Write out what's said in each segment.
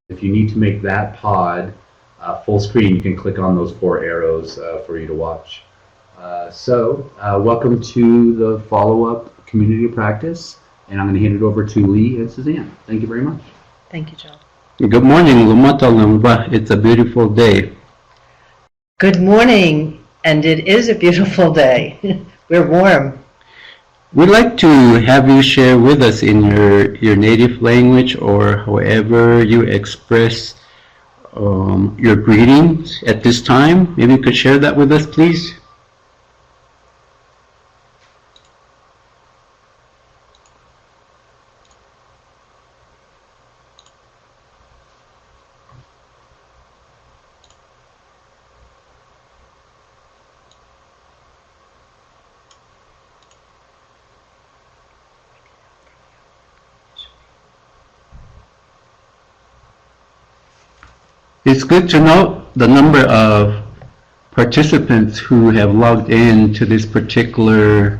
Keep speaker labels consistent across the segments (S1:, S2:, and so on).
S1: If you need to make that pod full screen, you can click on those 4 arrows for you to watch. Welcome to the follow-up community of practice, and I'm going to hand it over to Lee and Suzanne. Thank you very much.
S2: Thank you, Joel.
S3: Good morning, Lumata Lumba. It's a beautiful day.
S2: Good morning, and it is a beautiful day. We're warm.
S3: We'd like to have you share with us in your native language or however you express your greetings at this time. Maybe you could share that with us, please. It's good to note the number of participants who have logged in to this particular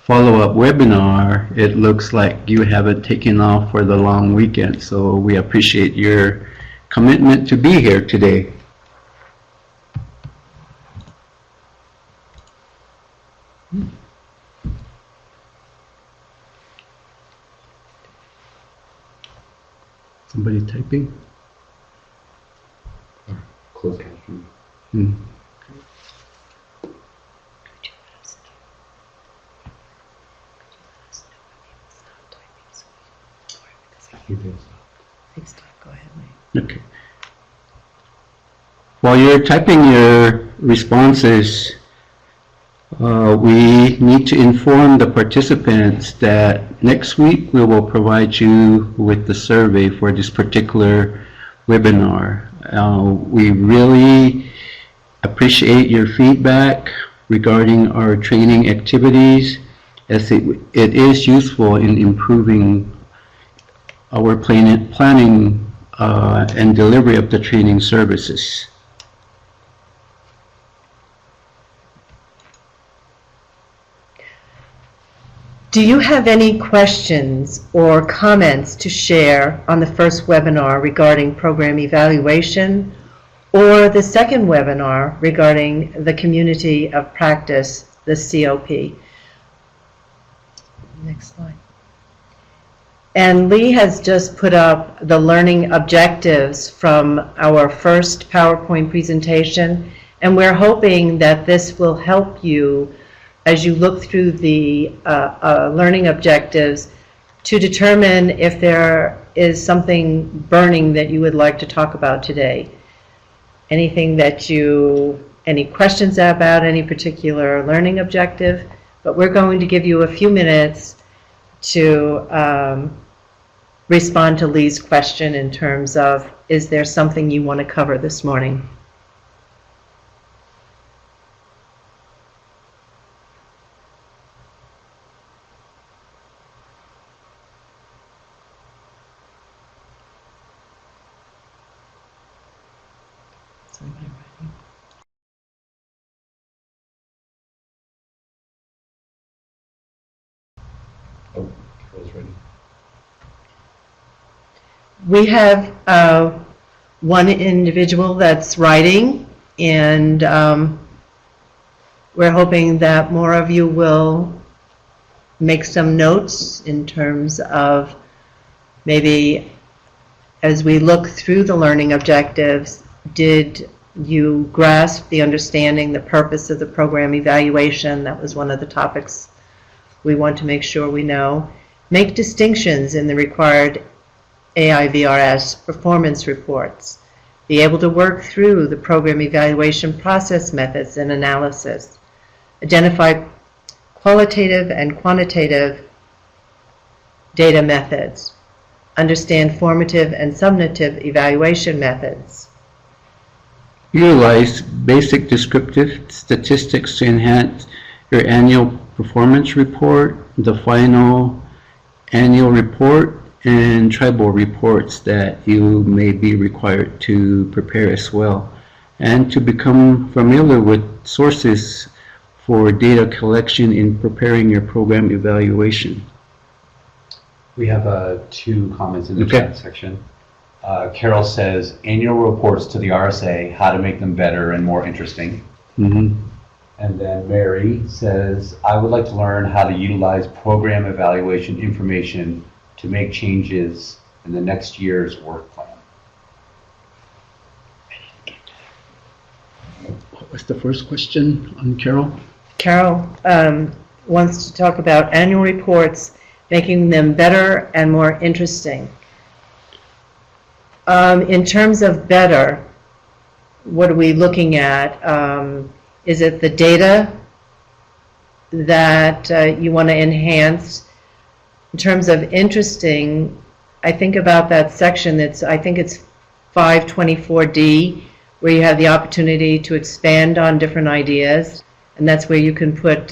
S3: follow-up webinar. It looks like you haven't taken off for the long weekend, so we appreciate your commitment to be here today. Somebody typing?
S1: Closed captioning.
S2: Go ahead, Lee.
S3: Okay. While you're typing your responses, we need to inform the participants that next week we will provide you with the survey for this particular webinar. We really appreciate your feedback regarding our training activities, as it is useful in improving our planning and delivery of the training services.
S2: Do you have any questions or comments to share on the first webinar regarding program evaluation, or the second webinar regarding the community of practice, the COP? Next slide. And Lee has just put up the learning objectives from our first PowerPoint presentation, and we're hoping that this will help you as you look through the learning objectives to determine if there is something burning that you would like to talk about today. Anything that any questions about any particular learning objective, but we're going to give you a few minutes to respond to Lee's question in terms of, is there something you want to cover this morning?
S1: Oh, Carol's ready.
S2: We have one individual that's writing, and we're hoping that more of you will make some notes in terms of maybe as we look through the learning objectives, did you grasp the understanding, the purpose of the program evaluation? That was one of the topics we want to make sure we know. Make distinctions in the required AIVRS performance reports. Be able to work through the program evaluation process methods and analysis. Identify qualitative and quantitative data methods. Understand formative and summative evaluation methods.
S3: Utilize basic descriptive statistics to enhance your annual performance report, the final annual report, and tribal reports that you may be required to prepare as well, and to become familiar with sources for data collection in preparing your program evaluation.
S1: We have 2 comments in the chat section. Carol says, annual reports to the RSA, how to make them better and more interesting.
S3: Mhm.
S1: And then Mary says, I would like to learn how to utilize program evaluation information to make changes in the next year's work plan.
S3: What was the first question on Carol?
S2: Carol wants to talk about annual reports, making them better and more interesting. In terms of better, what are we looking at? Is it the data that you want to enhance? In terms of interesting, I think about that section that's, I think it's 524D, where you have the opportunity to expand on different ideas, and that's where you can put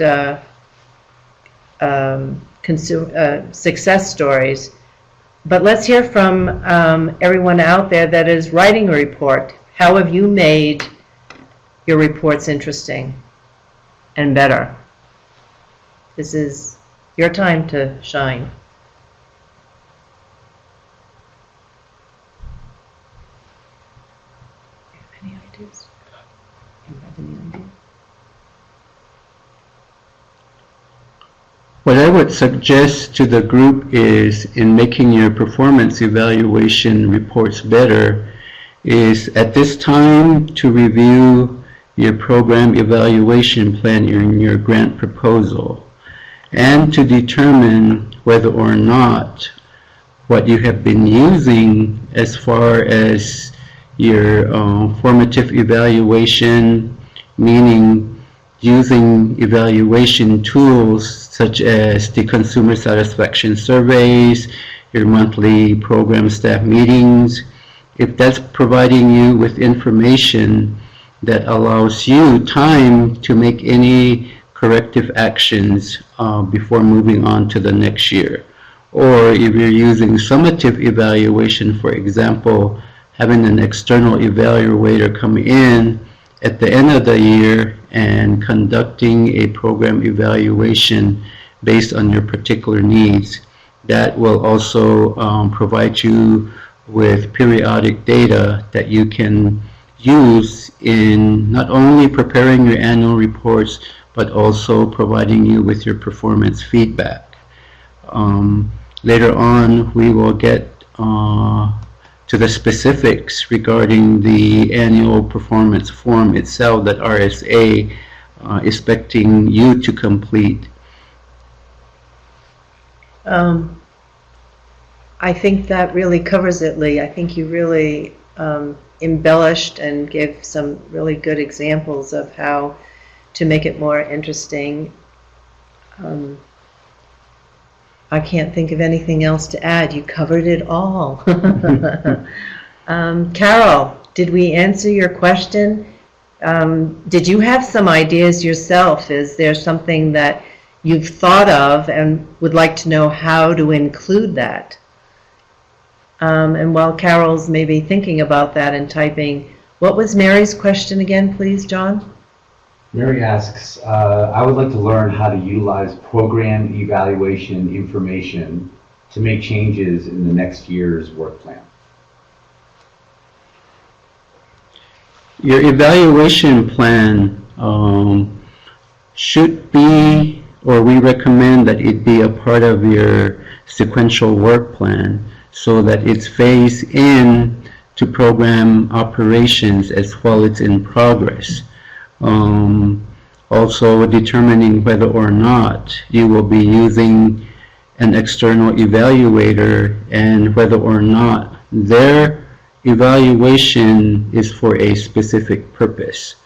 S2: success stories. But let's hear from everyone out there that is writing a report. How have you made your reports interesting and better? This is your time to shine. Any ideas? You have any ideas?
S3: What I would suggest to the group is, in making your performance evaluation reports better, is at this time to review your program evaluation plan in your grant proposal, and to determine whether or not what you have been using as far as your formative evaluation, meaning using evaluation tools such as the consumer satisfaction surveys, your monthly program staff meetings, if that's providing you with information that allows you time to make any corrective actions before moving on to the next year. Or if you're using summative evaluation, for example, having an external evaluator come in at the end of the year and conducting a program evaluation based on your particular needs, that will also provide you with periodic data that you can use in not only preparing your annual reports, but also providing you with your performance feedback. Later on, we will get to the specifics regarding the annual performance form itself that RSA is expecting you to complete.
S2: I think that really covers it, Lee. I think you really embellished and gave some really good examples of how to make it more interesting. I can't think of anything else to add. You covered it all. Carol, did we answer your question? Did you have some ideas yourself? Is there something that you've thought of and would like to know how to include that? And while Carol's maybe thinking about that and typing, what was Mary's question again, please, John?
S1: Mary asks, I would like to learn how to utilize program evaluation information to make changes in the next year's work plan.
S3: Your evaluation plan should be, or we recommend that it be a part of your sequential work plan so that it's phased in to program operations as well as in progress. Also determining whether or not you will be using an external evaluator and whether or not their evaluation is for a specific purpose.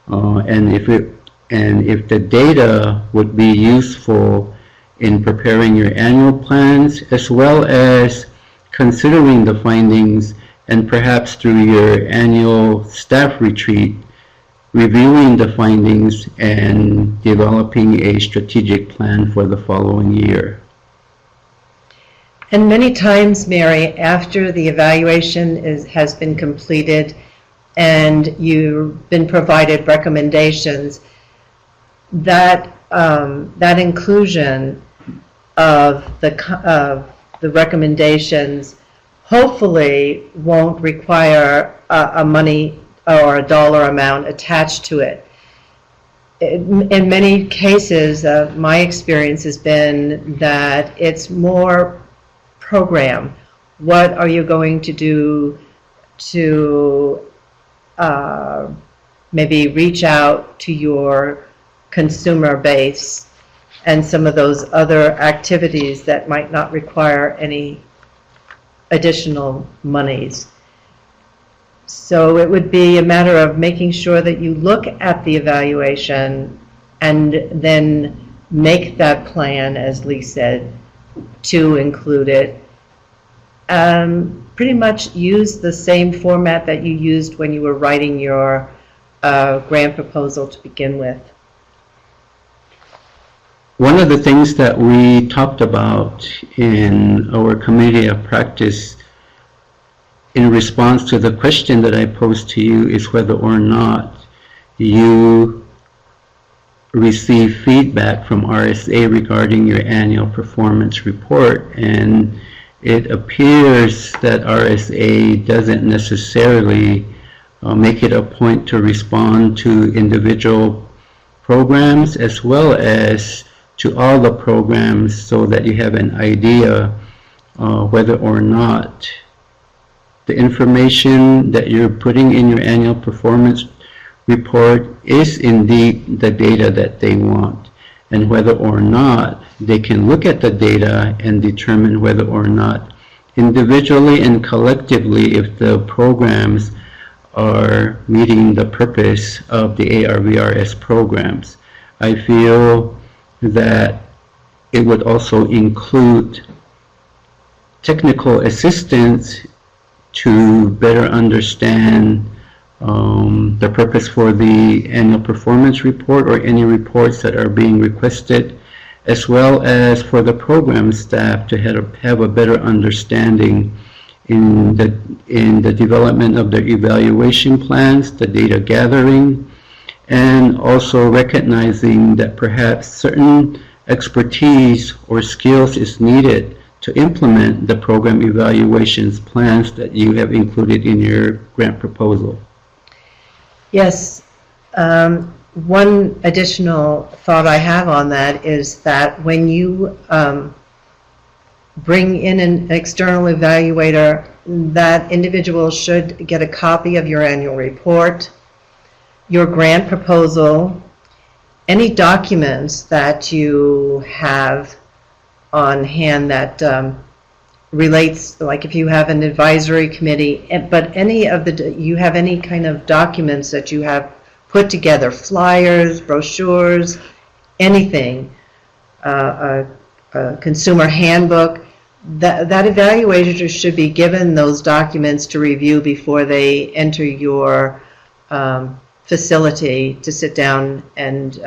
S3: And if the data would be useful in preparing your annual plans, as well as considering the findings, and perhaps through your annual staff retreat, reviewing the findings and developing a strategic plan for the following year.
S2: And many times, Mary, after the evaluation has been completed and you've been provided recommendations, that inclusion of the recommendations hopefully won't require a money or a dollar amount attached to it. In many cases, my experience has been that it's more program. What are you going to do to maybe reach out to your consumer base and some of those other activities that might not require any additional monies. So it would be a matter of making sure that you look at the evaluation and then make that plan, as Lee said, to include it. Pretty much use the same format that you used when you were writing your grant proposal to begin with.
S3: One of the things that we talked about in our committee of practice in response to the question that I posed to you is whether or not you receive feedback from RSA regarding your annual performance report, and it appears that RSA doesn't necessarily make it a point to respond to individual programs as well as to all the programs, so that you have an idea whether or not the information that you're putting in your annual performance report is indeed the data that they want, and whether or not they can look at the data and determine whether or not individually and collectively if the programs are meeting the purpose of the AIVRS programs. I feel that it would also include technical assistance to better understand the purpose for the annual performance report or any reports that are being requested, as well as for the program staff to have a better understanding in the development of their evaluation plans, the data gathering, and also recognizing that perhaps certain expertise or skills is needed to implement the program evaluations plans that you have included in your grant proposal.
S2: Yes. One additional thought I have on that is that when you bring in an external evaluator, that individual should get a copy of your annual report, your grant proposal, any documents that you have on hand that relates, like if you have an advisory committee, but any of you have any kind of documents that you have put together, flyers, brochures, anything, a consumer handbook, that evaluator should be given those documents to review before they enter your facility to sit down and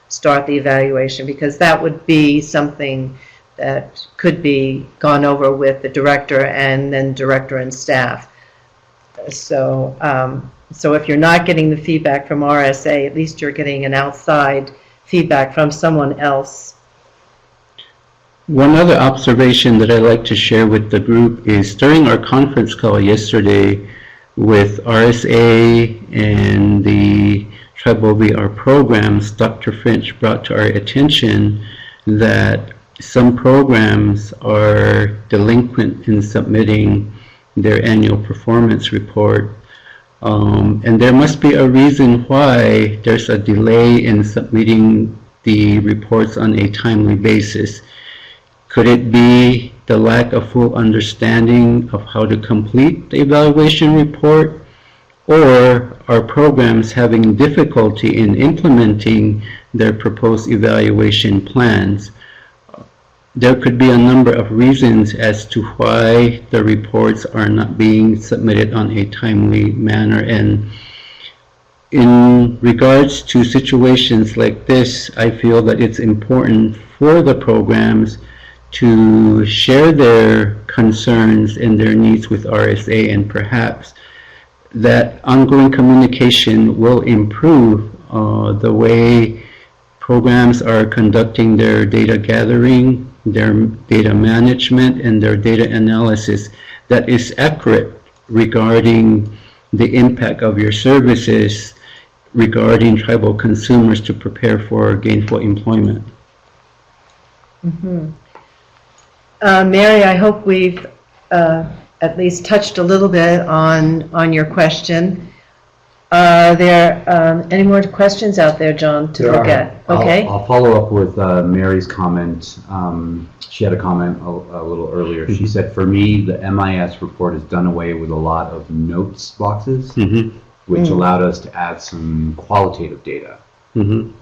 S2: start the evaluation, because that would be something that could be gone over with the director and then director and staff. So if you're not getting the feedback from RSA, at least you're getting an outside feedback from someone else.
S3: One other observation that I'd like to share with the group is during our conference call yesterday with RSA and the Tribal VR programs, Dr. Finch brought to our attention that some programs are delinquent in submitting their annual performance report. And there must be a reason why there's a delay in submitting the reports on a timely basis. Could it be the lack of full understanding of how to complete the evaluation report? Or are programs having difficulty in implementing their proposed evaluation plans? There could be a number of reasons as to why the reports are not being submitted on a timely manner. And in regards to situations like this, I feel that it's important for the programs to share their concerns and their needs with RSA, and perhaps that ongoing communication will improve the way programs are conducting their data gathering, their data management, and their data analysis, that is accurate regarding the impact of your services regarding tribal consumers to prepare for gainful employment.
S2: Mary, I hope we've at least touched a little bit on your question. Are there any more questions out there, John, to look at? Okay.
S1: I'll follow up with Mary's comment. She had a comment a little earlier. She said, for me, the MIS report has done away with a lot of notes boxes, which allowed us to add some qualitative data. And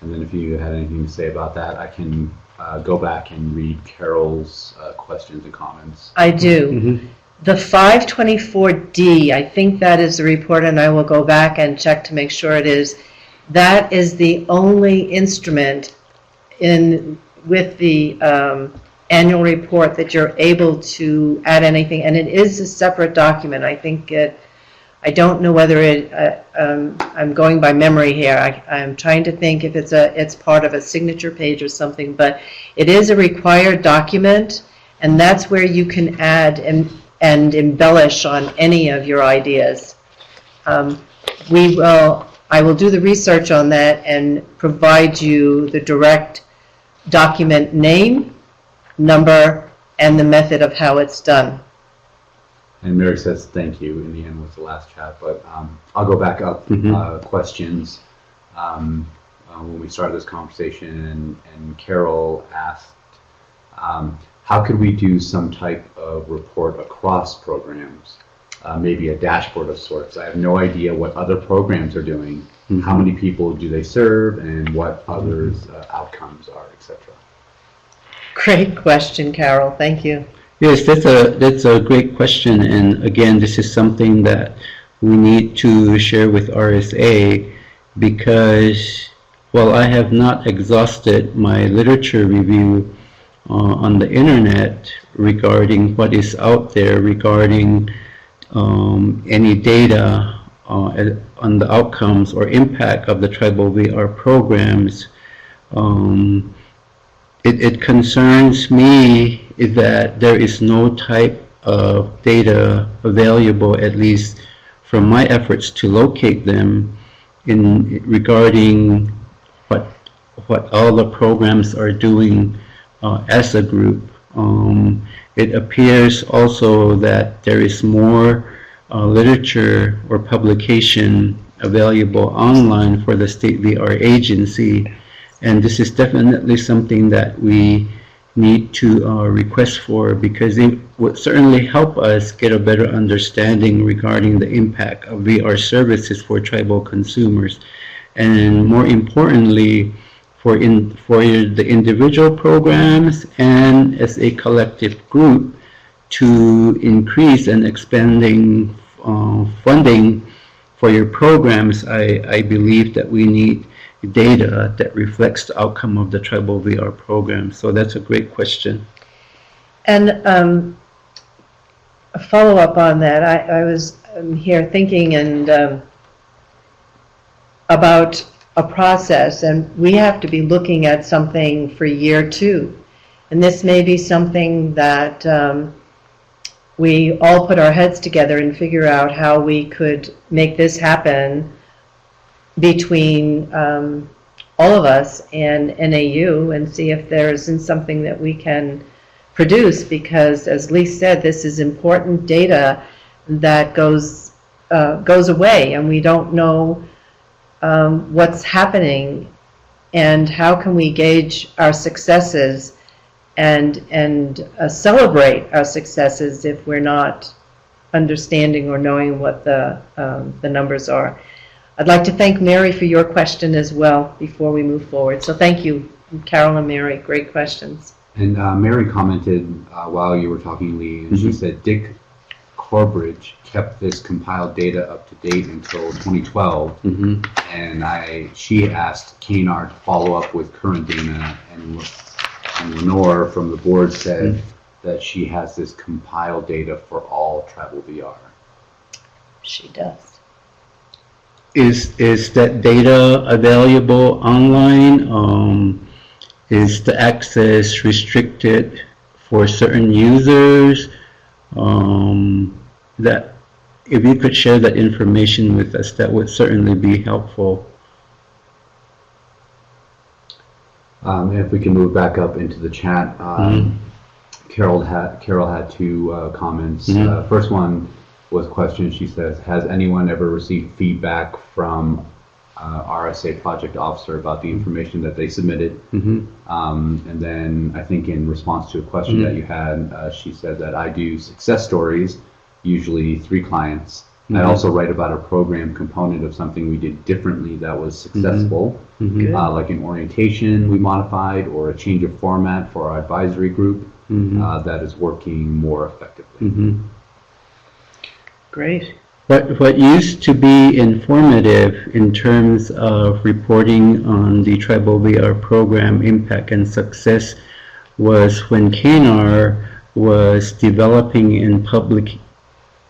S1: then if you had anything to say about that, I can go back and read Carol's questions and comments.
S2: I do. The 524D, I think that is the report, and I will go back and check to make sure it is. That is the only instrument with the annual report that you're able to add anything, and it is a separate document. I think I don't know whether I'm going by memory here. I'm trying to think if it's part of a signature page or something, but it is a required document, and that's where you can add and embellish on any of your ideas. I will do the research on that and provide you the direct document name, number, and the method of how it's done.
S1: And Mary says thank you in the end with the last chat, but I'll go back up questions. When we started this conversation, and Carol asked, how could we do some type of report across programs? Maybe a dashboard of sorts. I have no idea what other programs are doing, how many people do they serve, and what others' outcomes are, etc.
S2: Great question, Carol. Thank you.
S3: Yes, that's a great question, and again, this is something that we need to share with RSA, because while I have not exhausted my literature review on the internet regarding what is out there regarding any data on the outcomes or impact of the tribal VR programs, it concerns me that there is no type of data available, at least from my efforts to locate them, in regarding what all the programs are doing as a group. It appears also that there is more literature or publication available online for the State VR Agency, and this is definitely something that we need to request for, because it would certainly help us get a better understanding regarding the impact of VR services for tribal consumers, and more importantly, for the individual programs and as a collective group to increase and expanding funding for your programs. I believe that we need data that reflects the outcome of the tribal VR program. So that's a great question.
S2: And a follow-up on that, I was here thinking about a process, and we have to be looking at something for year 2. And this may be something that we all put our heads together and figure out how we could make this happen between all of us and NAU, and see if there isn't something that we can produce, because as Lee said, this is important data that goes away, and we don't know what's happening, and how can we gauge our successes and celebrate our successes if we're not understanding or knowing what the numbers are. I'd like to thank Mary for your question as well before we move forward. So thank you, Carol and Mary. Great questions.
S1: And Mary commented while you were talking, Lee, and she said Dick Corbridge kept this compiled data up to date until 2012, and she asked Kanar to follow up with current data, and Lenore from the board said that she has this compiled data for all tribal VR.
S2: She does.
S3: Is that data available online? Is the access restricted for certain users? that if you could share that information with us, that would certainly be helpful.
S1: And if we can move back up into the chat, Carol had two comments. First one was a question. She says, "Has anyone ever received feedback from RSA project officer about the information that they submitted?" And then I think in response to a question that you had, she said that I do success stories, usually 3 clients. I also write about a program component of something we did differently that was successful, like an orientation we modified or a change of format for our advisory group that is working more effectively.
S2: Great.
S3: What used to be informative in terms of reporting on the Tribal VR program impact and success was when KNR was developing and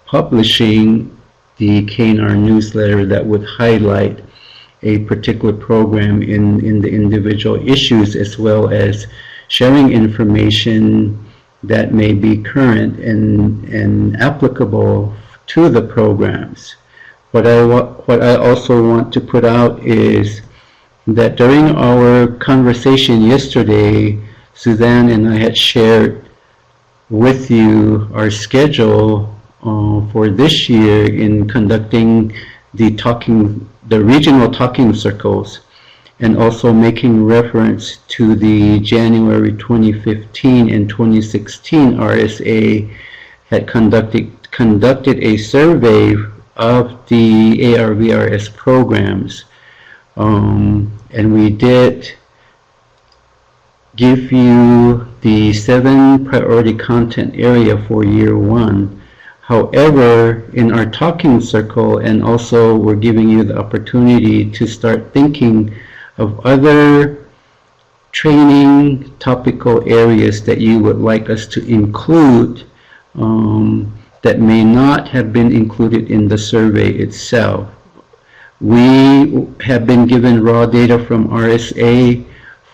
S3: publishing the KNR newsletter that would highlight a particular program in the individual issues, as well as sharing information that may be current and applicable to the programs. What I also want to put out is that during our conversation yesterday, Suzanne and I had shared with you our schedule for this year in conducting the regional talking circles, and also making reference to the January 2015 and 2016 RSA had conducted a survey of the AIVRS programs, and we did give you the 7 priority content area for year 1. However, in our talking circle, and also we're giving you the opportunity to start thinking of other training topical areas that you would like us to include that may not have been included in the survey itself. We have been given raw data from RSA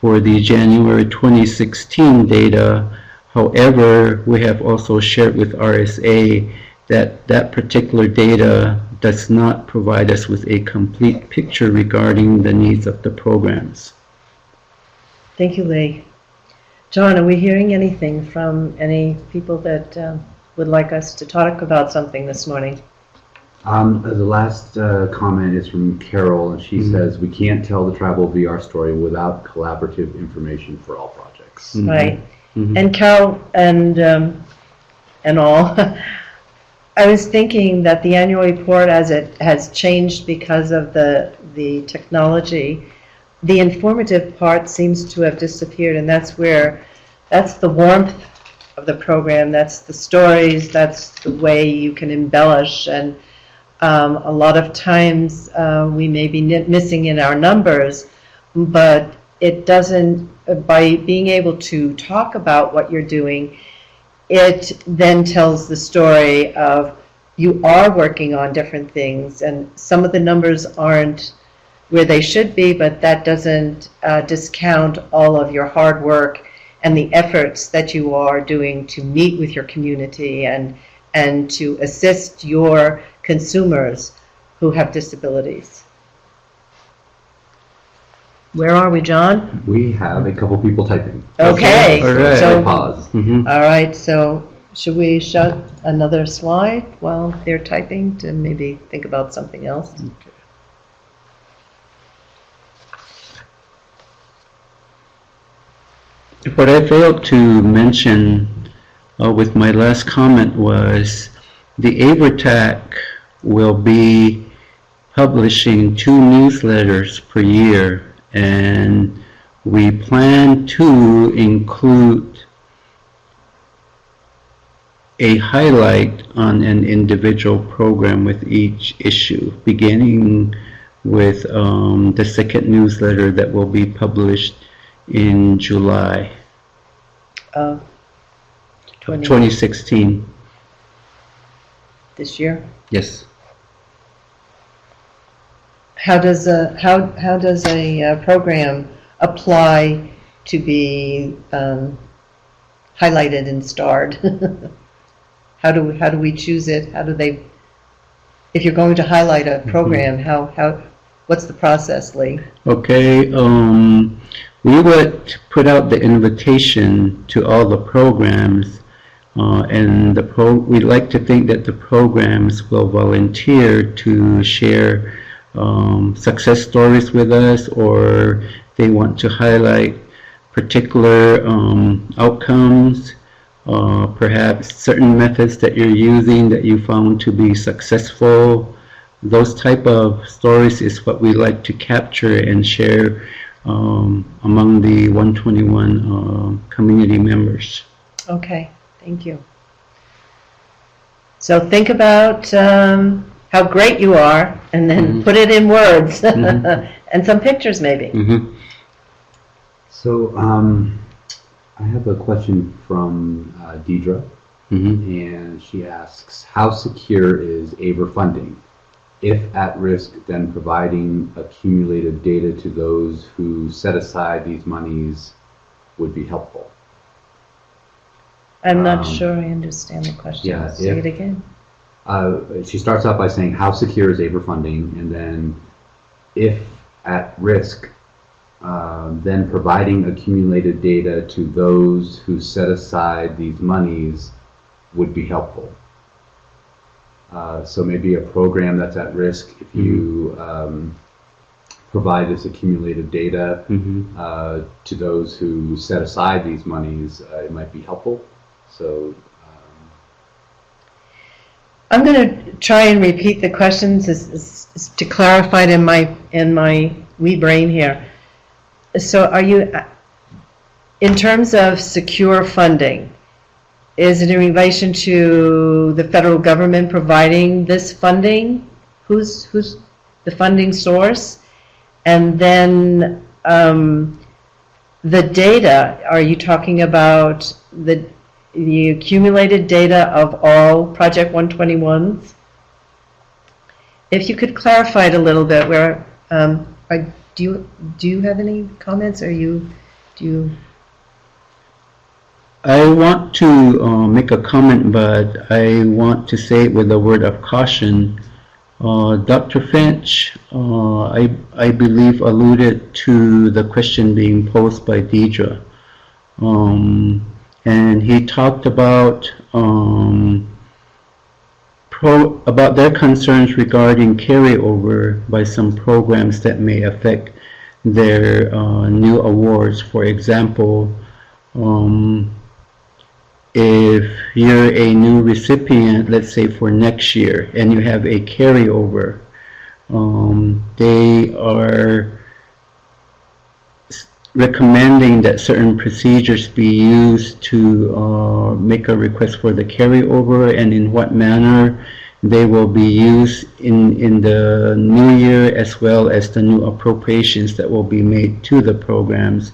S3: for the January 2016 data. However, we have also shared with RSA that that particular data does not provide us with a complete picture regarding the needs of the programs.
S2: Thank you, Lee. John, are we hearing anything from any people that would like us to talk about something this morning?
S1: The last comment is from Carol, and she says, "We can't tell the Tribal VR story without collaborative information for all projects."
S2: Right. And Carol and all, I was thinking that the annual report, as it has changed because of the technology, the informative part seems to have disappeared, and that's the warmth of the program, that's the stories, that's the way you can embellish, and a lot of times we may be missing in our numbers, but it doesn't, by being able to talk about what you're doing, it then tells the story of you are working on different things, and some of the numbers aren't where they should be, but that doesn't discount all of your hard work and the efforts that you are doing to meet with your community and to assist your consumers who have disabilities. Where are we, John?
S1: We have a couple people typing.
S2: Okay.
S3: All right.
S2: So,
S1: Pause.
S2: all right, so should we shut another slide while they're typing to maybe think about something else?
S3: What I failed to mention with my last comment was the AIVRTTAC will be publishing 2 newsletters per year, and we plan to include a highlight on an individual program with each issue, beginning with the second newsletter that will be published in July
S2: Of
S3: 2016.
S2: this year?
S3: Yes.
S2: How does a program apply to be highlighted and starred? How do we choose it? How do they, if you're going to highlight a program, what's the process, Lee?
S3: Okay, we would put out the invitation to all the programs, and we'd like to think that the programs will volunteer to share success stories with us, or they want to highlight particular outcomes, perhaps certain methods that you're using that you found to be successful. Those type of stories is what we like to capture and share among the 121 community members.
S2: Okay, thank you. So think about how great you are, and then put it in words, and some pictures maybe.
S1: So I have a question from Deidre, and she asks, how secure is AIVR funding? If at risk, then providing accumulated data to those who set aside these monies would be helpful.
S2: I'm not sure I understand the question.
S1: Yeah,
S2: Say it again.
S1: She starts off by saying, how secure is AIVR funding? And then, if at risk, then providing accumulated data to those who set aside these monies would be helpful. So maybe a program that's at risk, if you provide this accumulated data to those who set aside these monies, it might be helpful. So
S2: I'm going to try and repeat the questions to clarify it in my wee brain here. So are you, in terms of secure funding, is it in relation to the federal government providing this funding? Who's the funding source? And then the data, are you talking about the accumulated data of all Project 121s? If you could clarify it a little bit, where do you have any comments, or do you?
S3: I want to make a comment, but I want to say it with a word of caution. Dr. Finch, I believe, alluded to the question being posed by Deidre. And he talked about their concerns regarding carryover by some programs that may affect their new awards. For example, if you're a new recipient, let's say for next year, and you have a carryover, they are recommending that certain procedures be used to make a request for the carryover, and in what manner they will be used in the new year, as well as the new appropriations that will be made to the programs.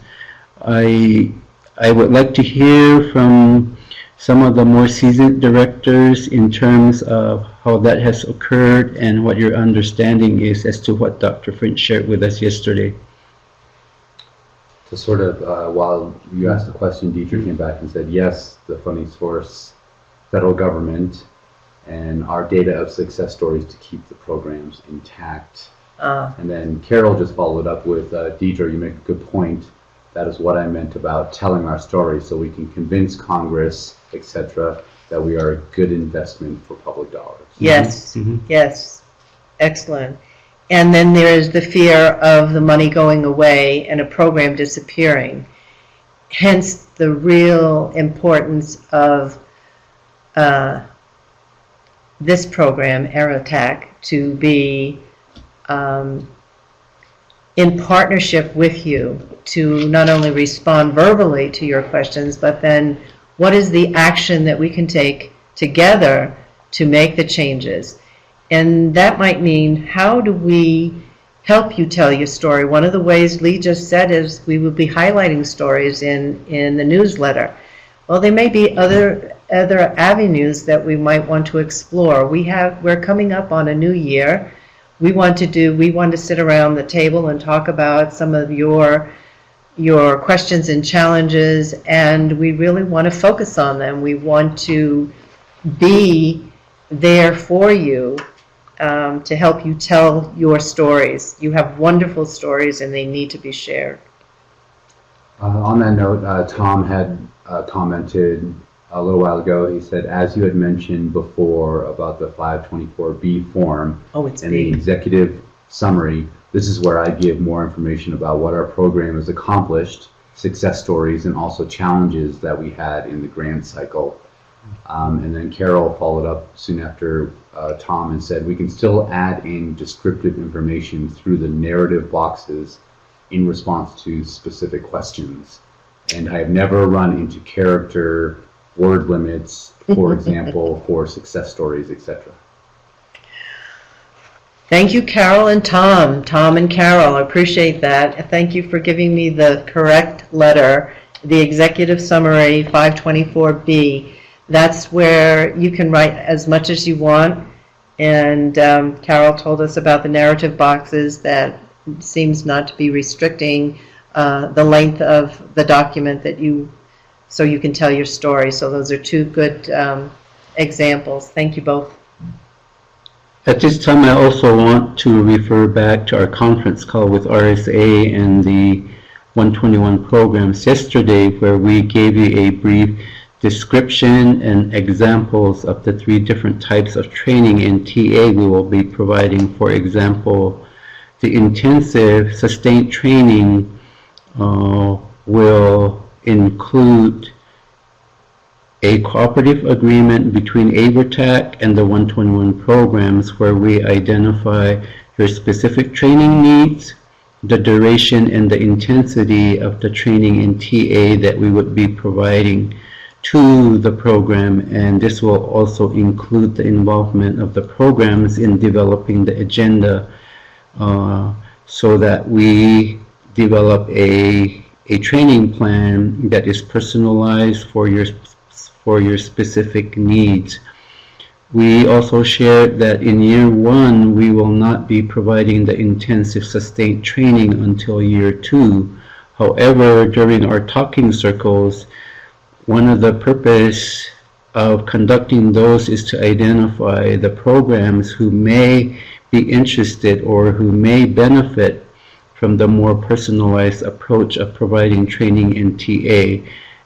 S3: I would like to hear from some of the more seasoned directors in terms of how that has occurred and what your understanding is as to what Dr. Finch shared with us yesterday.
S1: to sort of, while you asked the question, Deidre came back and said, yes, the funding source, federal government, and our data of success stories to keep the programs intact. And then Carol just followed up with, Deidre, you make a good point. That is what I meant about telling our story, so we can convince Congress, etc., that we are a good investment for public dollars.
S2: Yes, yes, excellent. And then there is the fear of the money going away and a program disappearing. Hence the real importance of this program, AIVRTTAC, to be in partnership with you to not only respond verbally to your questions, but then what is the action that we can take together to make the changes. And that might mean, how do we help you tell your story? One of the ways Lee just said is we will be highlighting stories in the newsletter. Well, there may be other avenues that we might want to explore. We're coming up on a new year. We want to sit around the table and talk about some of your questions and challenges, and we really want to focus on them. We want to be there for you to help you tell your stories. You have wonderful stories and they need to be shared.
S1: On that note, Tom had commented a little while ago. He said, as you had mentioned before about the 524B form
S2: Oh, it's
S1: and the
S2: big.
S1: executive summary, this is where I give more information about what our program has accomplished, success stories, and also challenges that we had in the grant cycle. And then Carol followed up soon after Tom and said, we can still add in descriptive information through the narrative boxes in response to specific questions. And I have never run into character word limits, for example, for success stories, etc.
S2: Thank you, Carol and Tom. Tom and Carol, I appreciate that. Thank you for giving me the correct letter, the executive summary 524B. That's where you can write as much as you want. And Carol told us about the narrative boxes that seems not to be restricting the length of the document that so you can tell your story. So those are two good examples. Thank you both.
S3: At this time, I also want to refer back to our conference call with RSA and the 121 programs yesterday, where we gave you a brief description and examples of the 3 different types of training in TA we will be providing. For example, the intensive sustained training will include a cooperative agreement between AIVRTTAC and the 121 programs, where we identify your specific training needs, the duration and the intensity of the training in TA that we would be providing to the program, and this will also include the involvement of the programs in developing the agenda so that we develop a training plan that is personalized for your specific needs. We also shared that in year 1 we will not be providing the intensive sustained training until year 2. However, during our talking circles, one of the purpose of conducting those is to identify the programs who may be interested or who may benefit from the more personalized approach of providing training in TA.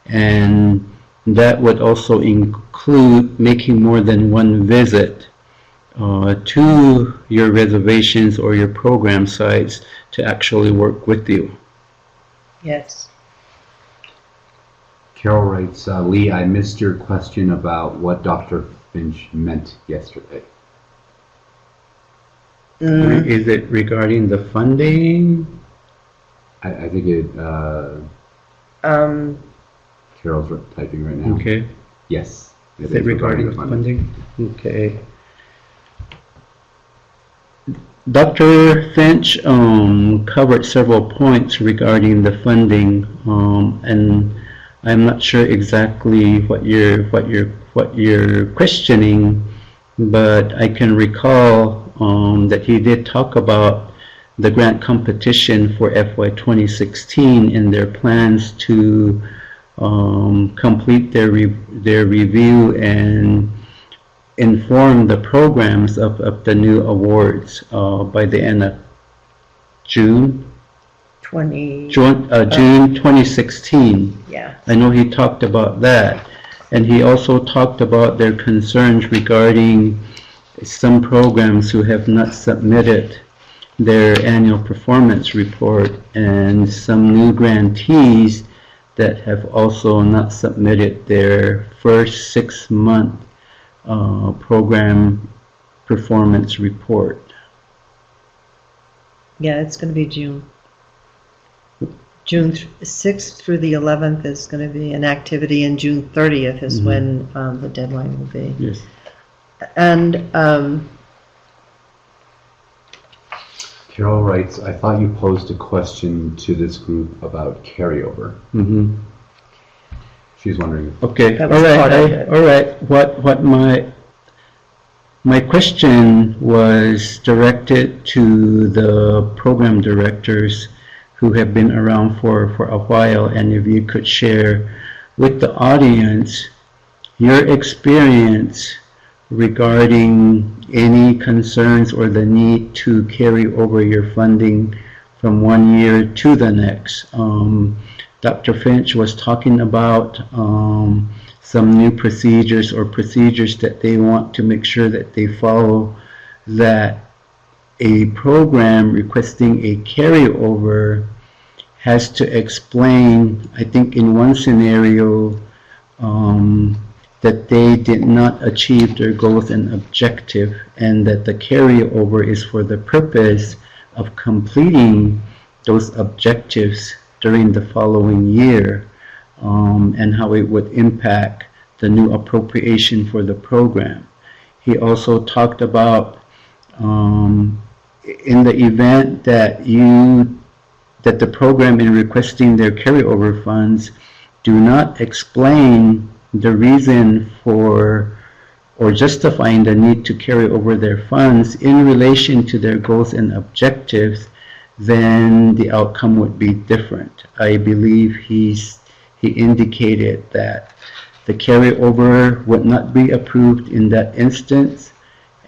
S3: And that would also include making more than one visit to your reservations or your program sites to actually work with you.
S2: Yes.
S1: Carol writes, Lee, I missed your question about what Dr. Finch meant yesterday.
S3: Is it regarding the funding?
S1: I think it, Carol's typing right now.
S3: Okay.
S1: Yes.
S3: Is it regarding the funding? Okay. Dr. Finch covered several points regarding the funding, and I'm not sure exactly what you're questioning, but I can recall that he did talk about the grant competition for FY 2016 and their plans to complete their review and inform the programs of the new awards by the end of June 2016.
S2: Yeah.
S3: I know he talked about that, and he also talked about their concerns regarding some programs who have not submitted their annual performance report, and some new grantees that have also not submitted their first 6-month program performance report.
S2: Yeah, it's going to be June. June 6th through the 11th is going to be an activity, and June 30th is when the deadline will be.
S3: Yes.
S1: And Carol writes, I thought you posed a question to this group about carryover.
S3: Mm-hmm.
S1: She's wondering.
S3: Okay.
S2: That
S3: All
S2: was
S3: right.
S2: part of it.
S3: All right. What my question was directed to the program directors who have been around for a while, and if you could share with the audience your experience regarding any concerns or the need to carry over your funding from one year to the next. Dr. Finch was talking about some new procedures or procedures that they want to make sure that they follow, that a program requesting a carryover has to explain, I think in one scenario, that they did not achieve their goals and objective, and that the carryover is for the purpose of completing those objectives during the following year, and how it would impact the new appropriation for the program. He also talked about in the event that the program in requesting their carryover funds do not explain the reason for or justifying the need to carry over their funds in relation to their goals and objectives, then the outcome would be different. I believe he indicated that the carryover would not be approved in that instance,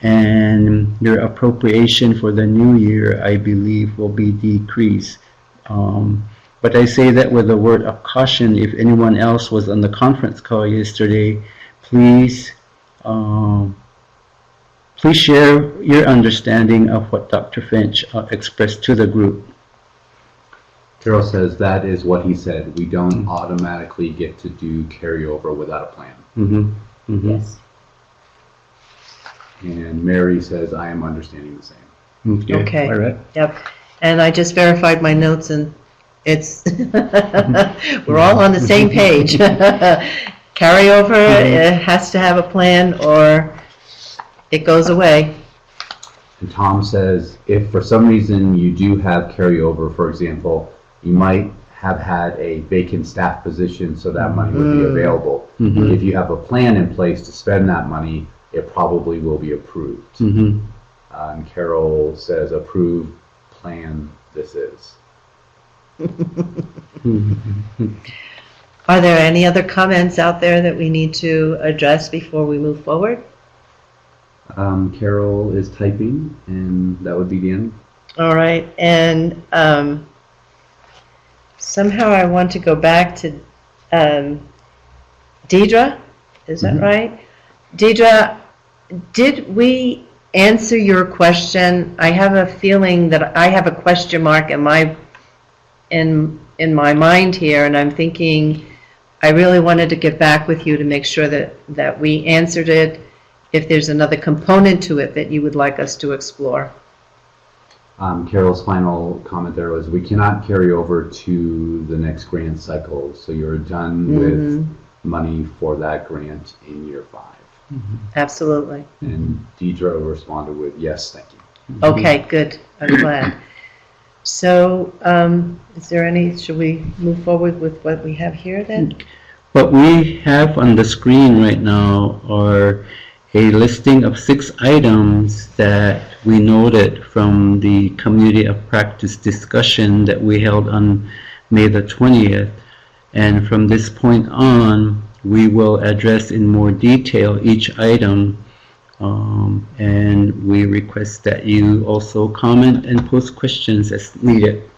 S3: and your appropriation for the new year, I believe, will be decreased. But I say that with a word of caution. If anyone else was on the conference call yesterday, please share your understanding of what Dr. Finch expressed to the group.
S1: Carol says that is what he said. We don't automatically get to do carryover without a plan.
S3: Mm-hmm. Mm-hmm.
S2: Yes.
S1: And Mary says, I am understanding the same.
S2: Okay.
S3: All right.
S2: Yep. And I just verified my notes, and it's we're all on the same page. Carryover, it has to have a plan, or it goes away.
S1: And Tom says, if for some reason you do have carryover, for example, you might have had a vacant staff position, so that money would be available.
S3: Mm-hmm.
S1: If you have a plan in place to spend that money, it probably will be approved.
S3: Mm-hmm.
S1: And Carol says, approved plan this is.
S2: Are there any other comments out there that we need to address before we move forward?
S1: Carol is typing, and that would be the end.
S2: All right, and somehow I want to go back to Deidre, is that right? Deidre, did we answer your question? I have a feeling that I have a question mark in my mind here, and I'm thinking I really wanted to get back with you to make sure that we answered it. If there's another component to it that you would like us to explore.
S1: Carol's final comment there was, we cannot carry over to the next grant cycle, so you're done with money for that grant in year 5.
S2: Absolutely.
S1: And Deidre responded with, yes, thank you.
S2: Okay, good. I'm glad. So, is there any, should we move forward with what we have here then?
S3: What we have on the screen right now are a listing of 6 items that we noted from the Community of Practice discussion that we held on May the 20th. And from this point on, we will address in more detail each item. And we request that you also comment and post questions as needed.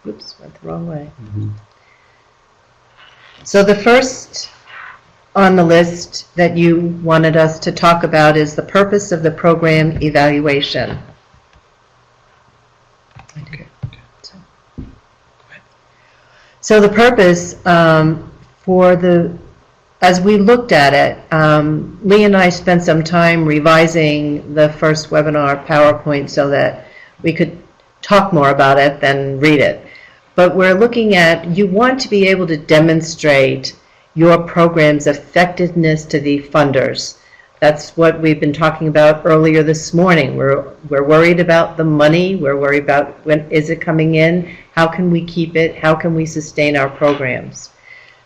S2: Oops, went the wrong way. So the first on the list that you wanted us to talk about is the purpose of the program evaluation. Okay. So the purpose as we looked at it, Lee and I spent some time revising the first webinar PowerPoint so that we could talk more about it than read it. But we're looking at, you want to be able to demonstrate your program's effectiveness to the funders. That's what we've been talking about earlier this morning. We're worried about the money. We're worried about when is it coming in? How can we keep it? How can we sustain our programs?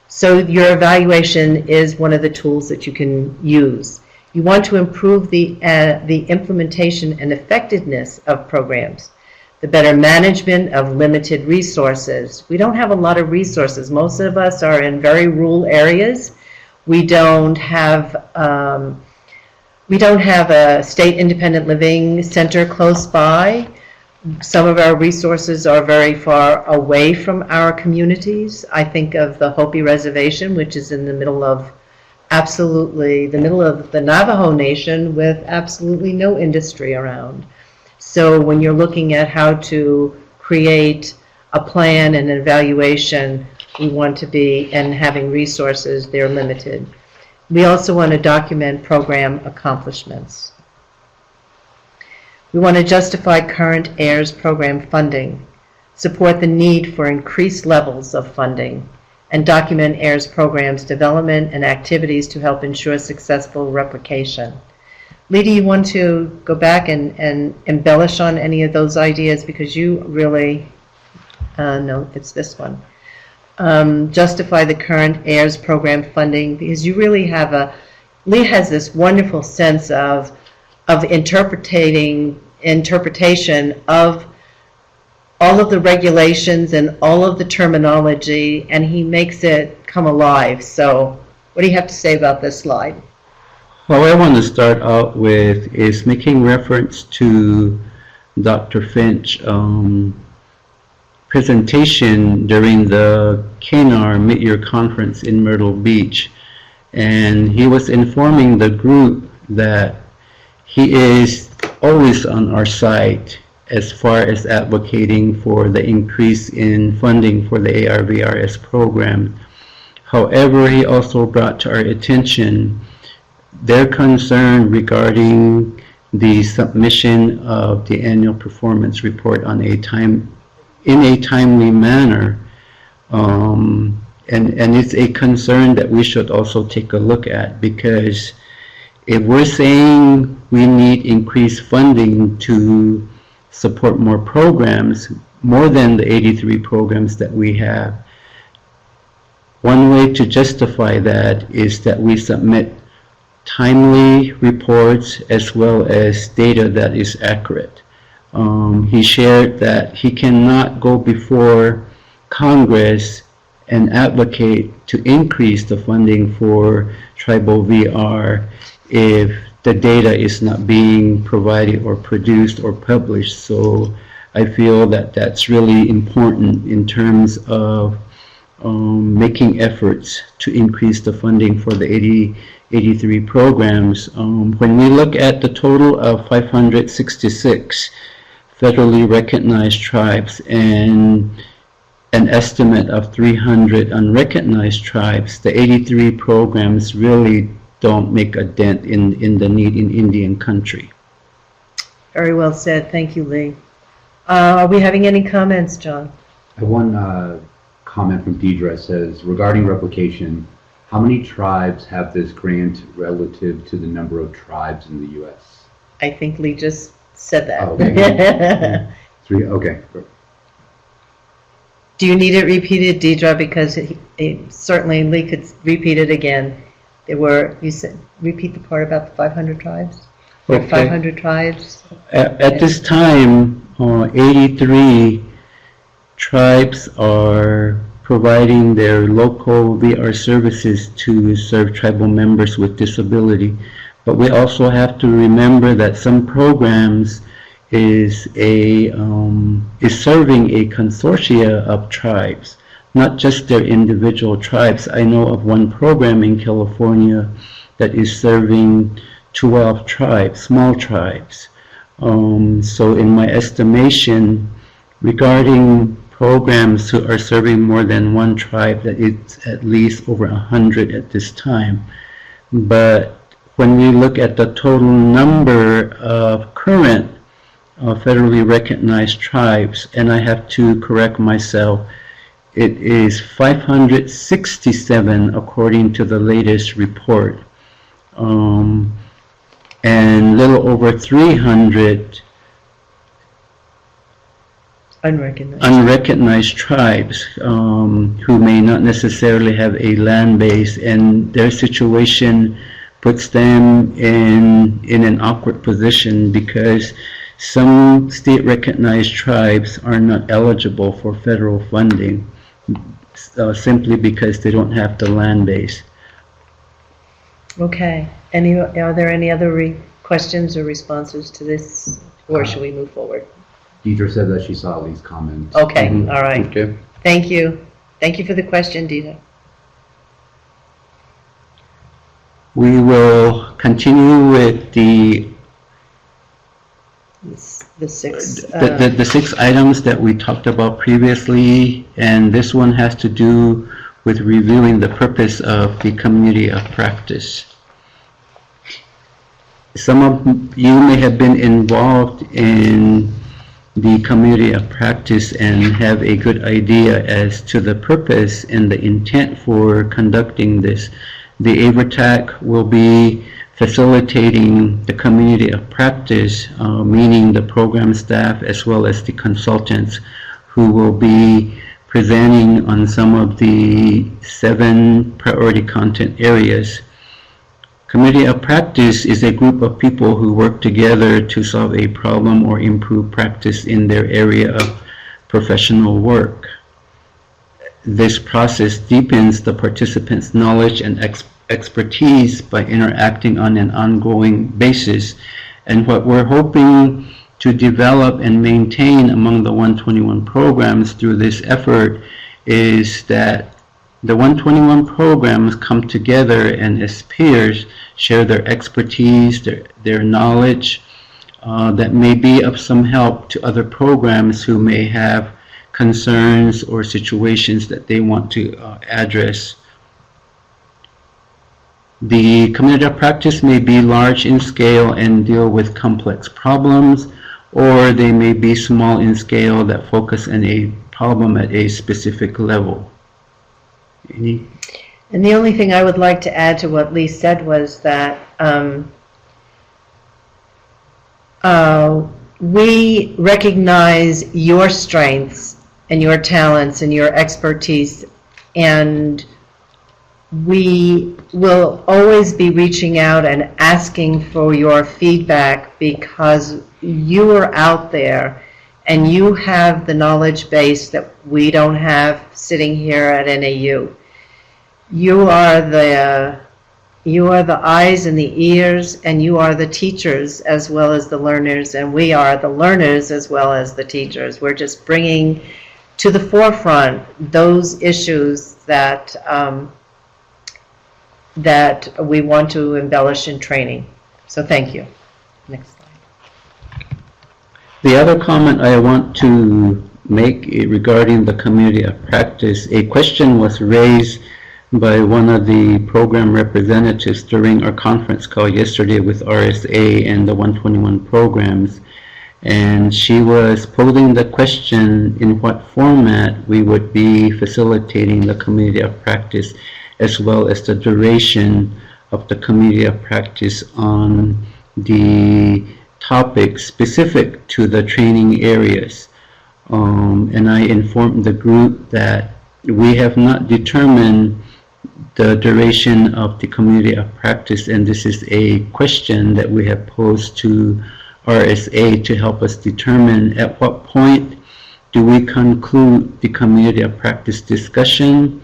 S2: So your evaluation is one of the tools that you can use. You want to improve the implementation and effectiveness of programs, the better management of limited resources. We don't have a lot of resources. Most of us are in very rural areas. We don't have a state independent living center close by. Some of our resources are very far away from our communities. I think of the Hopi Reservation, which is in the middle of the Navajo Nation with absolutely no industry around. So when you're looking at how to create a plan and an evaluation, we want to be, and having resources, they're limited. We also want to document program accomplishments. We want to justify current AIVRS program funding, support the need for increased levels of funding, and document AIVRS programs development and activities to help ensure successful replication. Lee, do you want to go back and embellish on any of those ideas, because you really, no, it's this one. Justify the current AIVRS program funding, because you really have Lee has this wonderful sense of interpretation of all of the regulations and all of the terminology, and he makes it come alive. So what do you have to say about this slide?
S3: Well, what I want to start out with is making reference to Dr. Finch's presentation during the KNAR mid-year conference in Myrtle Beach. And he was informing the group that he is always on our side as far as advocating for the increase in funding for the AIVRS program. However, he also brought to our attention their concern regarding the submission of the annual performance report in a timely manner. And it's a concern that we should also take a look at, because if we're saying we need increased funding to support more programs, more than the 83 programs that we have, one way to justify that is that we submit timely reports as well as data that is accurate. He shared that he cannot go before Congress and advocate to increase the funding for tribal VR if the data is not being provided or produced or published. So I feel that that's really important in terms of making efforts to increase the funding for the 83 programs. When we look at the total of 566 federally recognized tribes and an estimate of 300 unrecognized tribes, the 83 programs really don't make a dent in the need in Indian country.
S2: Very well said. Thank you, Lee. Are we having any comments, John?
S1: I have one comment from Deidre. Says, regarding replication, how many tribes have this grant relative to the number of tribes in the U.S.?
S2: I think Lee just said that.
S1: Oh, okay. 3, okay.
S2: Do you need it repeated, Deidre? Because certainly Lee could repeat it again. You said, repeat the part about the 500 tribes? There are 500 tribes?
S3: At this time, 83 tribes are providing their local VR services to serve tribal members with disability. But we also have to remember that some programs is serving a consortia of tribes, not just their individual tribes. I know of one program in California that is serving 12 tribes, small tribes. So in my estimation, regarding programs who are serving more than one tribe, that it's at least over 100 at this time. But when we look at the total number of current federally recognized tribes, and I have to correct myself, it is 567 according to the latest report, and little over 300 unrecognized tribes who may not necessarily have a land base, and their situation puts them in an awkward position because some state recognized tribes are not eligible for federal funding simply because they don't have the land base.
S2: Okay. Are there any other questions or responses to this, or should we move forward?
S1: Deidre said that she saw these comments.
S2: Okay, all right.
S3: Okay.
S2: Thank you. Thank you for the question, Dita.
S3: We will continue with the
S2: The six.
S3: the 6 items that we talked about previously, and this one has to do with reviewing the purpose of the community of practice. Some of you may have been involved in the community of practice and have a good idea as to the purpose and the intent for conducting this. The AIVRTTAC will be facilitating the community of practice, meaning the program staff as well as the consultants who will be presenting on some of the 7 priority content areas. Community of practice is a group of people who work together to solve a problem or improve practice in their area of professional work. This process deepens the participants' knowledge and expertise by interacting on an ongoing basis. And what we're hoping to develop and maintain among the 121 programs through this effort is that the 121 programs come together and as peers share their expertise, their knowledge that may be of some help to other programs who may have concerns or situations that they want to address. The community of practice may be large in scale and deal with complex problems, or they may be small in scale that focus on a problem at a specific level. Any?
S2: And the only thing I would like to add to what Lee said was that we recognize your strengths and your talents and your expertise, and we will always be reaching out and asking for your feedback because you are out there and you have the knowledge base that we don't have sitting here at NAU. You are the eyes and the ears, and you are the teachers as well as the learners, and we are the learners as well as the teachers. We're just bringing to the forefront those issues that that we want to embellish in training. So thank you. Next slide.
S3: The other comment I want to make regarding the community of practice, a question was raised by one of the program representatives during our conference call yesterday with RSA and the 121 programs, and she was posing the question in what format we would be facilitating the community of practice, as well as the duration of the community of practice on the topics specific to the training areas. And I informed the group that we have not determined the duration of the community of practice, and this is a question that we have posed to RSA to help us determine at what point do we conclude the community of practice discussion,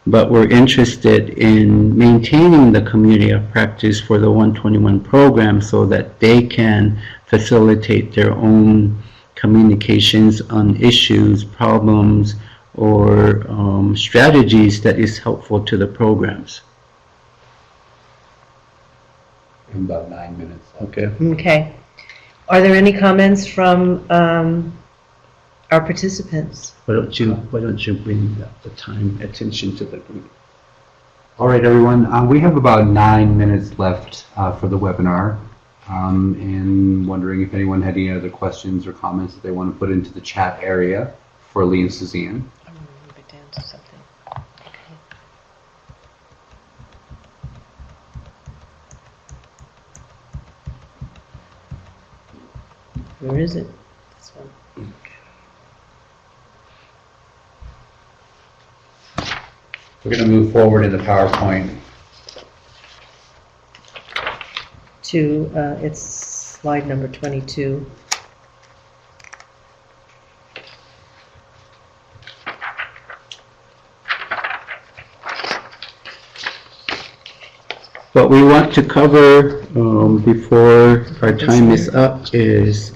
S3: but we're interested in maintaining the community of practice for the 121 program so that they can facilitate their own communications on issues, problems, or strategies that is helpful to the programs.
S1: In about 9 minutes.
S3: Okay.
S2: Okay. Are there any comments from our participants?
S3: Why don't you bring the time attention to the group?
S1: All right, everyone. We have about 9 minutes left for the webinar, and wondering if anyone had any other questions or comments that they want to put into the chat area for Lee and Suzanne.
S2: I'm going to move it down to something. Okay. Where is it? This one.
S1: We're going to move forward in the PowerPoint.
S2: To, it's slide number 22.
S3: What What we want to cover before our time is up is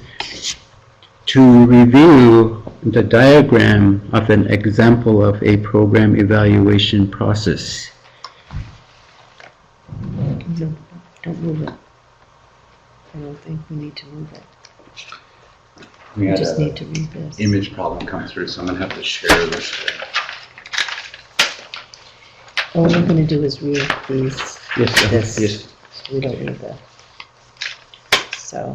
S3: to review the diagram of an example of a program evaluation process.
S2: No, don't move it. I don't think we need to move it.
S1: We
S2: We
S1: had
S2: just
S1: an
S2: need to read this.
S1: image problem come through, so I'm going to have to share this.
S2: All we're going to do is read these.
S3: Yes,
S2: This. We don't need that. So,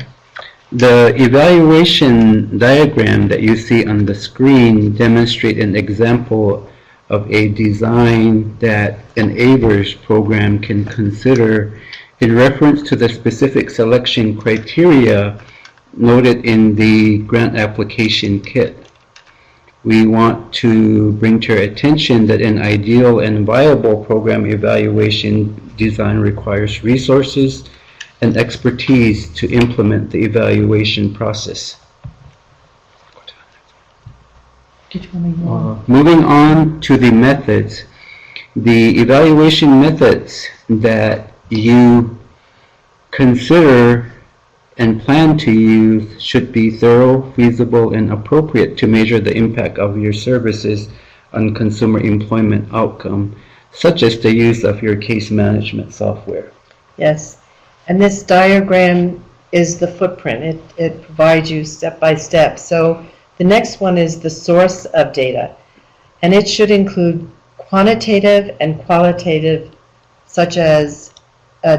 S3: The evaluation diagram that you see on the screen demonstrates an example of a design that an AIVRS program can consider in reference to the specific selection criteria noted in the grant application kit. We want to bring to your attention that an ideal and viable program evaluation design requires resources and expertise to implement the evaluation process. Moving on to the methods. The evaluation methods that you consider and plan to use should be thorough, feasible, and appropriate to measure the impact of your services on consumer employment outcome, such as the use of your case management software.
S2: yes. And this diagram is the footprint. It provides you step by step. So the next one is the source of data. And it should include quantitative and qualitative such as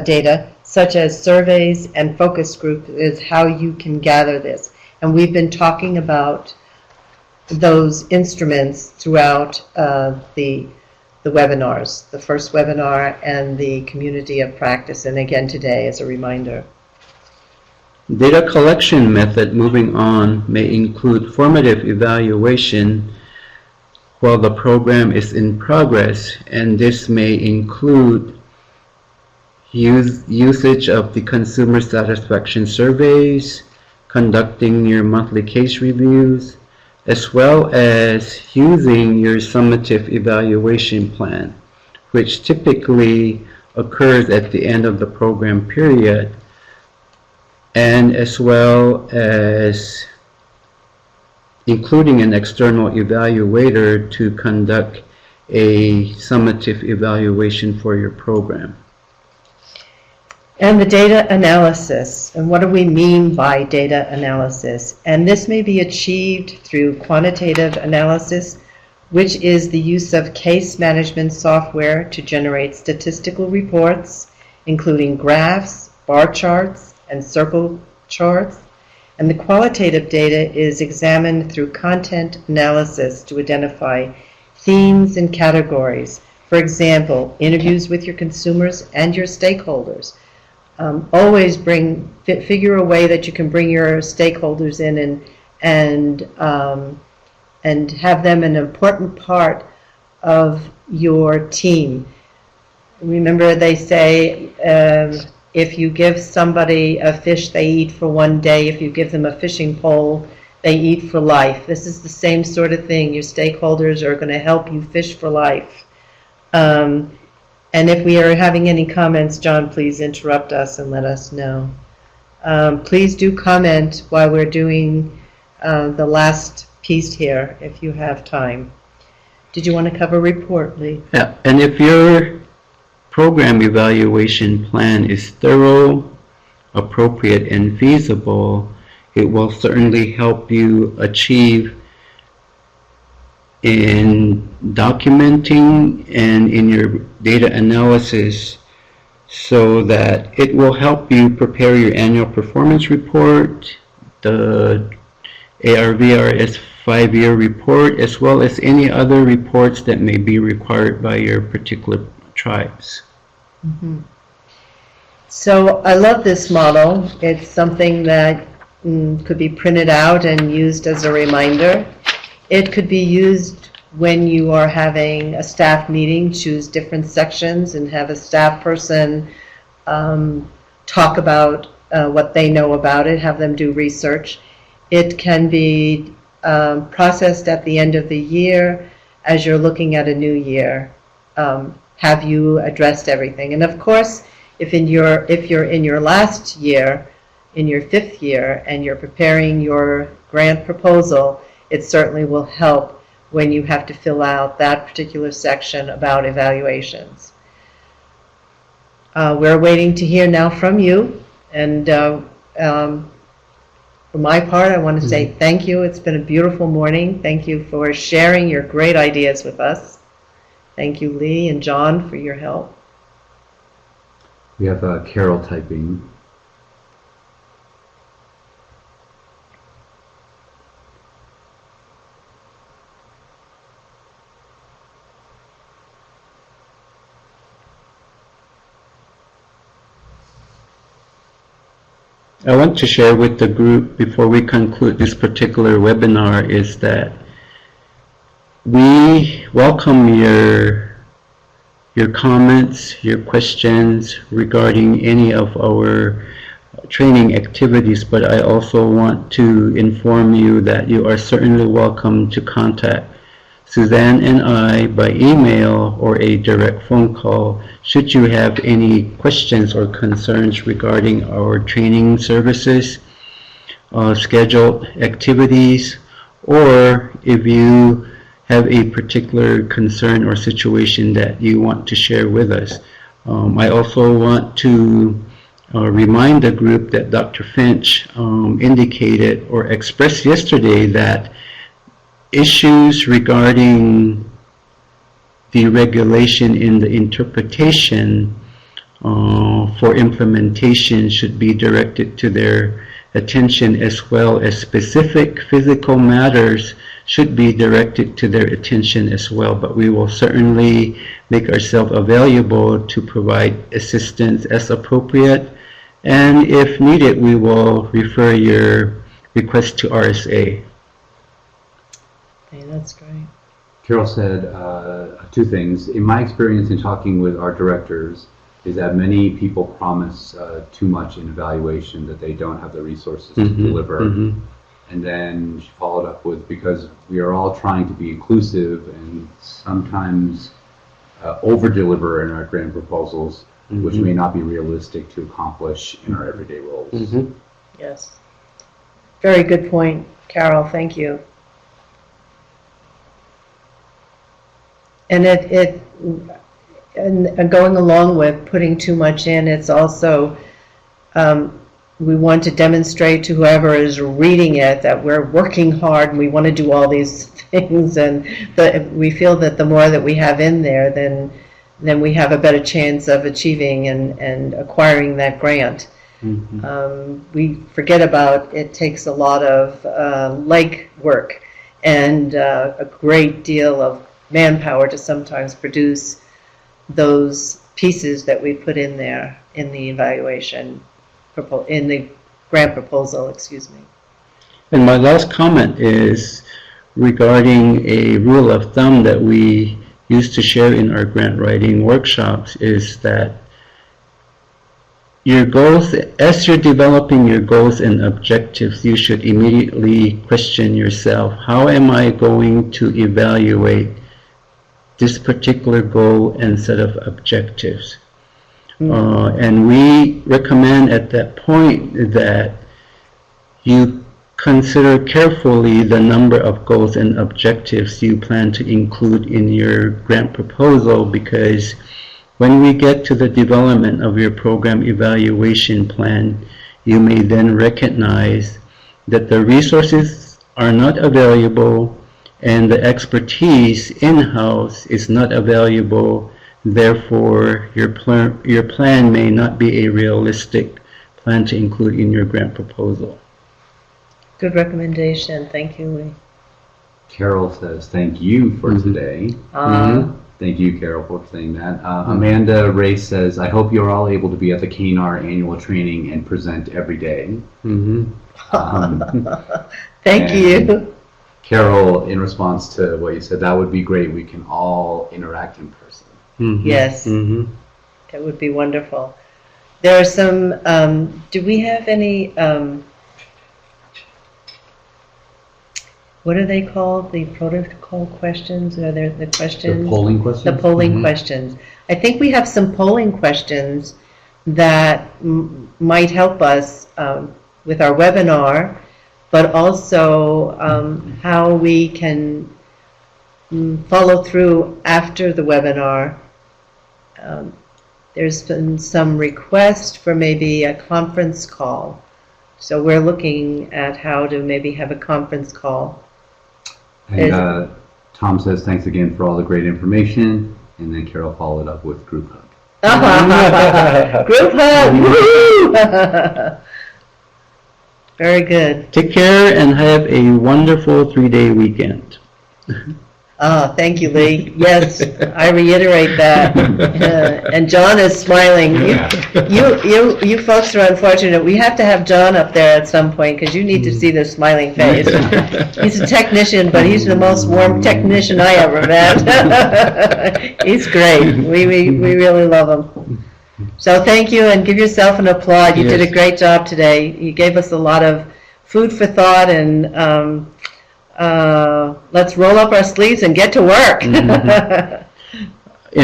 S2: data, such as surveys and focus group is how you can gather this. And we've been talking about those instruments throughout the webinars, the first webinar and the community of practice, and again today as a reminder.
S3: Data collection method, moving on, may include formative evaluation while the program is in progress, and this may include usage of the consumer satisfaction surveys, conducting your monthly case reviews, as well as using your summative evaluation plan, which typically occurs at the end of the program period, and as well as including an external evaluator to conduct a summative evaluation for your program.
S2: And the data analysis, and what do we mean by data analysis? And this may be achieved through quantitative analysis, which is the use of case management software to generate statistical reports, including graphs, bar charts, and circle charts. And the qualitative data is examined through content analysis to identify themes and categories. For example, interviews with your consumers and your stakeholders. Always figure a way that you can bring your stakeholders in and have them an important part of your team. Remember, they say if you give somebody a fish, they eat for one day. If you give them a fishing pole, they eat for life. This is the same sort of thing. Your stakeholders are going to help you fish for life. And if we are having any comments, John, please interrupt us and let us know. Please do comment while we're doing the last piece here, if you have time. Did you want to cover report, Lee?
S3: Yeah, and if your program evaluation plan is thorough, appropriate, and feasible, it will certainly help you achieve in documenting and in your data analysis, so that it will help you prepare your annual performance report, the AIVRS 5-year report, as well as any other reports that may be required by your particular tribes.
S2: Mm-hmm. So I love this model. It's something that could be printed out and used as a reminder. It could be used when you are having a staff meeting, choose different sections and have a staff person talk about what they know about it, have them do research. It can be processed at the end of the year as you're looking at a new year. Have you addressed everything? And of course, if you're in your last year, in your 5th year, and you're preparing your grant proposal, it certainly will help when you have to fill out that particular section about evaluations. We're waiting to hear now from you, and for my part, I want to say thank you. It's been a beautiful morning. Thank you for sharing your great ideas with us. Thank you, Lee and John, for your help.
S1: We have Carol typing.
S3: I want to share with the group before we conclude this particular webinar is that we welcome your comments, your questions regarding any of our training activities, but I also want to inform you that you are certainly welcome to contact Suzanne and I by email or a direct phone call should you have any questions or concerns regarding our training services, scheduled activities, or if you have a particular concern or situation that you want to share with us. I also want to remind the group that Dr. Finch indicated or expressed yesterday that issues regarding the regulation in the interpretation for implementation should be directed to their attention, as well as specific physical matters should be directed to their attention as well. But we will certainly make ourselves available to provide assistance as appropriate, and if needed, we will refer your request to RSA.
S2: Okay, that's great.
S1: Carol said 2 things. In my experience in talking with our directors is that many people promise too much in evaluation that they don't have the resources to deliver. And then she followed up with, because we are all trying to be inclusive and sometimes over-deliver in our grant proposals, which may not be realistic to accomplish in our everyday roles.
S2: Yes. Very good point, Carol. Thank you. And and going along with putting too much in, it's also, we want to demonstrate to whoever is reading it that we're working hard and we want to do all these things, and we feel that the more that we have in there, then we have a better chance of achieving and acquiring that grant. We forget about it takes a lot of leg work and a great deal of manpower to sometimes produce those pieces that we put in there in the evaluation, in the grant proposal, excuse me.
S3: And my last comment is regarding a rule of thumb that we used to share in our grant writing workshops, is that your goals, as you're developing your goals and objectives, you should immediately question yourself, how am I going to evaluate this particular goal and set of objectives? And we recommend at that point that you consider carefully the number of goals and objectives you plan to include in your grant proposal, because when we get to the development of your program evaluation plan, you may then recognize that the resources are not available and the expertise in-house is not available. Therefore, your plan may not be a realistic plan to include in your grant proposal.
S2: Good recommendation. Thank you, Lee.
S1: Carol says, thank you for today. Thank you, Carol, for saying that. Amanda Ray says, I hope you're all able to be at the KNR annual training and present every day.
S2: Thank you.
S1: Carol, in response to what you said, that would be great. We can all interact in person.
S2: Yes, that would be wonderful. There are some, do we have any, what are they called? The protocol questions? Are there the questions?
S1: The polling questions?
S2: The polling questions. I think we have some polling questions that might help us with our webinar, but also how we can follow through after the webinar. There's been some request for maybe a conference call. So we're looking at how to maybe have a conference call.
S1: And Tom says, thanks again for all the great information. And then Carol followed up with group hug.
S2: Group hug! Woo-hoo! Very good.
S3: Take care and have a wonderful 3-day weekend.
S2: Thank you, Lee. Yes, I reiterate that. And John is smiling. You folks are unfortunate. We have to have John up there at some point because you need to see this smiling face. He's a technician, but he's the most warm technician I ever met. He's great. We really love him. So thank you, and give yourself an applaud. You did a great job today. You gave us a lot of food for thought, and let's roll up our sleeves and get to work.
S3: In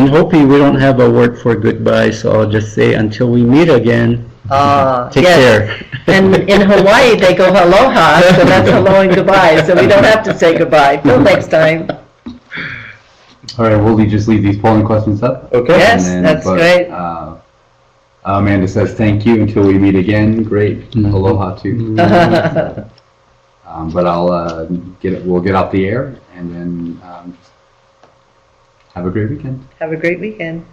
S3: Hopi, we don't have a word for goodbye, so I'll just say until we meet again, take care.
S2: And in Hawaii, they go aloha, so that's hello and goodbye, so we don't have to say goodbye. Till next time.
S1: All right, we'll just leave these polling questions up.
S3: Okay.
S2: Yes, that's great.
S1: Amanda says, thank you until we meet again. Great. Aloha too. But I'll we'll get off the air and then have a great weekend.
S2: Have a great weekend.